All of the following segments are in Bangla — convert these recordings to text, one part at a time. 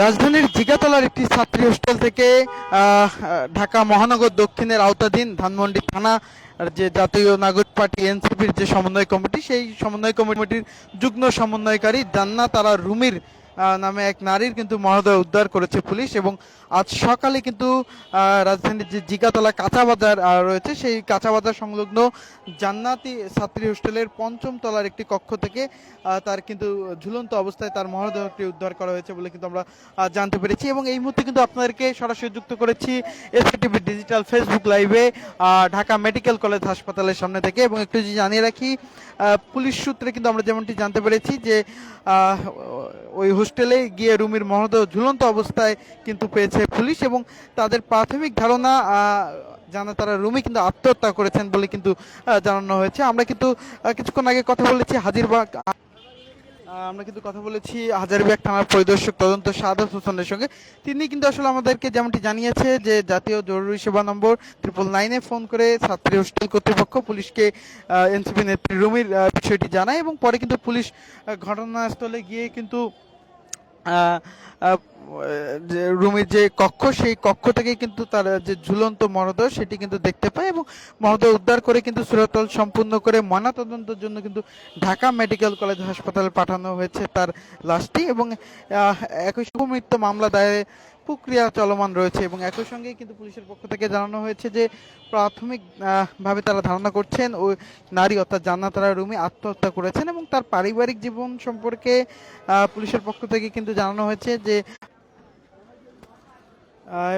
রাজধানীর জিগাতলার একটি ছাত্রী হোস্টেল থেকে ঢাকা মহানগর দক্ষিণের আওতাধীন ধানমন্ডি থানা যে জাতীয় নাগরিক পার্টি এনসিপির যে সমন্বয় কমিটি, সেই সমন্বয় কমিটির যুগ্ম সমন্বয়কারী জান্নাত আরা রুমির নামে এক নারীর কিন্তু মরদেহ উদ্ধার করেছে পুলিশ। এবং আজ সকালে কিন্তু রাজধানীর যে জিগাতলা কাঁচা বাজার রয়েছে, সেই কাঁচা বাজার সংলগ্ন জান্নাতি ছাত্রী হোস্টেলের পঞ্চম তলার একটি কক্ষ থেকে তার কিন্তু ঝুলন্ত অবস্থায় তার মরদেহটি উদ্ধার করা হয়েছে বলে কিন্তু আমরা জানতে পেরেছি। এবং এই মুহূর্তে কিন্তু আপনাদেরকে সরাসরি যুক্ত করেছি এসকেটিভি ডিজিটাল ফেসবুক লাইভে ঢাকা মেডিকেল কলেজ হাসপাতালের সামনে থেকে। এবং একটু জানিয়ে রাখি, পুলিশ সূত্রে কিন্তু আমরা যেমনটি জানতে পেরেছি যে ওই হোস্টেলে গিয়ে রুমির মরদেহ ঝুলন্ত অবস্থায় কিন্তু পেয়েছে পুলিশ। এবং তাদের প্রাথমিক ধারণা তারা রুমি কিন্তু আত্মহত্যা করেছেন বলে কিন্তু জানানো হয়েছে। আমরা কিন্তু কিছুক্ষণ আগে কথা বলেছি হাজারীবাগ থানার পরিদর্শক তদন্ত সাদত হোসেনের সঙ্গে। তিনি কিন্তু আসলে আমাদেরকে যেমনটি জানিয়েছে যে জাতীয় জরুরি সেবা নম্বর 999-এ ফোন করে ছাত্রী হোস্টেল কর্তৃপক্ষ পুলিশকে এনসিপি নেত্রী রুমির বিষয়টি জানায়। এবং পরে কিন্তু পুলিশ ঘটনাস্থলে গিয়ে কিন্তু যে রুমের যে কক্ষ, সেই কক্ষ থেকে কিন্তু তার যে ঝুলন্ত মরদেহ সেটি কিন্তু দেখতে পায়। এবং মরদেহ উদ্ধার করে কিন্তু সুরতল সম্পূর্ণ করে ময়নাতদন্তের জন্য কিন্তু ঢাকা মেডিকেল কলেজ হাসপাতালে পাঠানো হয়েছে তার লাশটি। এবং একই সঙ্গে মৃত্যু মামলা দায়ের প্রক্রিয়া চলমান রয়েছে। এবং একই সঙ্গে কিন্তু পুলিশের পক্ষ থেকে জানানো হয়েছে যে প্রাথমিক ভাবে তারা ধারণা করছেন ওই নারী অর্থাৎ জান্নাত আরা রুমি আত্মহত্যা করেছেন। এবং তার পারিবারিক জীবন সম্পর্কে পুলিশের পক্ষ থেকে কিন্তু জানানো হয়েছে যে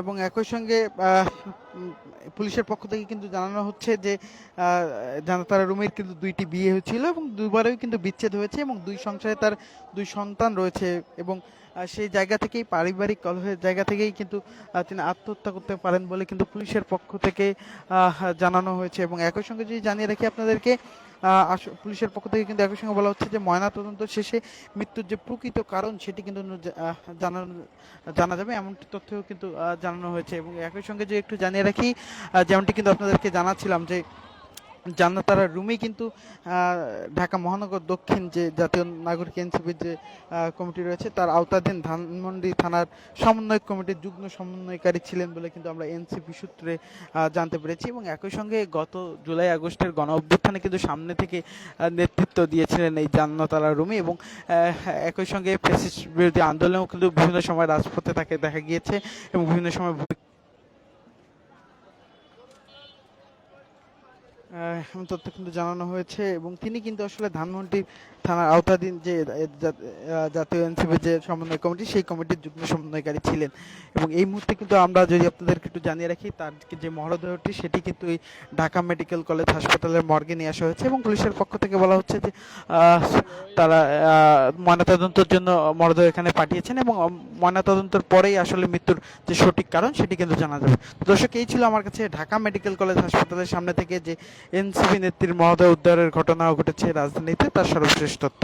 এবং একই সঙ্গে পুলিশের পক্ষ থেকে কিন্তু জানানো হচ্ছে যে জান্নাত আরা রুমির কিন্তু 2টি বিয়ে হয়েছিল এবং দুবারই কিন্তু বিচ্ছেদ হয়েছে এবং দুই সংসারে তার 2 সন্তান রয়েছে। এবং সেই জায়গা থেকেই, পারিবারিক কলহের জায়গা থেকেই কিন্তু তিনি আত্মহত্যা করতে পারেন বলে কিন্তু পুলিশের পক্ষ থেকে জানানো হয়েছে। এবং একই সঙ্গে যদি জানিয়ে রাখি আপনাদেরকে, পুলিশের পক্ষ থেকে কিন্তু একই সঙ্গে বলা হচ্ছে যে ময়নাতদন্ত শেষে মৃত্যুর যে প্রকৃত কারণ সেটি কিন্তু জানা যাবে, এমনটি তথ্যও কিন্তু জানানো হয়েছে। এবং একই সঙ্গে যে একটু জানিয়ে রাখি, যেমনটি কিন্তু আপনাদেরকে জানাচ্ছিলাম যে জান্নাত আরা রুমি কিন্তু ঢাকা মহানগর দক্ষিণ যে জাতীয় নাগরিক এনসিপির যে কমিটি রয়েছে তার আওতাধীন ধানমন্ডি থানার সমন্বয় কমিটির যুগ্ম সমন্বয়কারী ছিলেন বলে কিন্তু আমরা এনসিপি সূত্রে জানতে পেরেছি। এবং একই সঙ্গে গত জুলাই আগস্টের গণ অভ্যুত্থানে কিন্তু সামনে থেকে নেতৃত্ব দিয়েছিলেন এই জান্নাত আরা রুমি। এবং একই সঙ্গে ফ্যাসিস্ট বিরোধী আন্দোলনেও কিন্তু বিভিন্ন সময় রাজপথে তাকে দেখা গিয়েছে এবং বিভিন্ন সময় তথ্য কিন্তু জানানো হয়েছে। এবং তিনি কিন্তু আসলে ধানমন্ডি থানার আওতাধীন যে জাতীয় এনসিপি যে সমন্বয় কমিটি, সেই কমিটির যুগ্ম সমন্বয়কারী ছিলেন। এবং এই মুহূর্তে কিন্তু আমরা যদি আপনাদেরকে একটু জানিয়ে রাখি, তার যে মরদেহটি সেটি কিন্তু এই ঢাকা মেডিকেল কলেজ হাসপাতালের মর্গে নিয়ে আসা হয়েছে। এবং পুলিশের পক্ষ থেকে বলা হচ্ছে যে তারা ময়নাতদন্তের জন্য মরদেহ এখানে পাঠিয়েছেন এবং ময়নাতদন্তের পরেই আসলে মৃত্যুর যে সঠিক কারণ সেটি কিন্তু জানা যাবে। দর্শক, এই ছিল আমার কাছে ঢাকা মেডিকেল কলেজ হাসপাতালের সামনে থেকে যে এনসিপি নেত্রীর মরদেহ উদ্ধারের ঘটনা ঘটেছে রাজধানীতে, তার সর্বশেষ তথ্য।